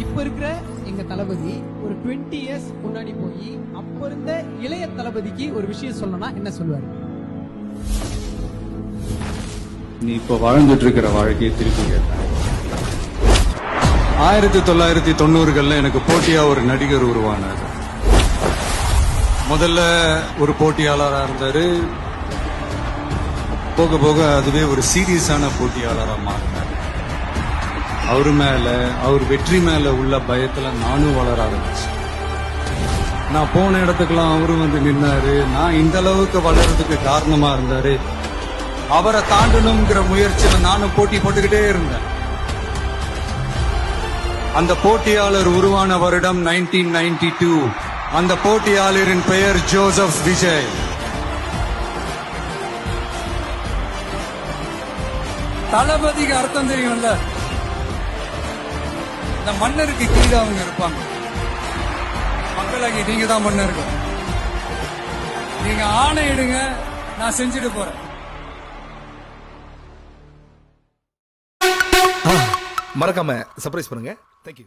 இப்ப இருக்கிற எங்க தளபதி ஒரு 20 இயர்ஸ் முன்னாடி போய் அப்ப இருந்த இளைய தளபதிக்கு ஒரு விஷயம் சொல்லணும்னா என்ன சொல்லுவாரு? நீ இப்ப வாழ்ந்துட்டு இருக்கிற வாழ்க்கையை திருப்பி கேட்டேன். 1990கள்ல எனக்கு போட்டியா ஒரு நடிகர் உருவானார். முதல்ல ஒரு போட்டியாளரா இருந்தாரு. போக போக அதுவே ஒரு சீரியஸான போட்டியாளரா மாறினார். அவர் வெற்றி மேல உள்ள பயத்துல நானும் வளர ஆரம்பிச்சேன். நான் போன இடத்துக்கெல்லாம் அவரும் வந்து நின்னாரு. நான் இந்த அளவுக்கு வளர்றதுக்கு காரணமா இருந்தாரு. அவரை தாண்டணுங்கிற முயற்சியில நானும் போட்டி போட்டுக்கிட்டே இருந்தேன். அந்த போட்டியாளர் உருவான வருடம் 1992. அந்த போட்டியாளரின் பெயர் ஜோசப் விஜய். தளபதிக்கு அர்த்தம் தெரியும்ல, இந்த மன்னருக்கு கீழே அவங்க இருப்பாங்க. மக்களாகி நீங்க தான் மன்னருக்கு. நீங்க ஆணையிடுங்க, நான் செஞ்சுட்டு போறேன். மறக்காம சர்ப்ரைஸ் பண்ணுங்க. தேங்க்யூ.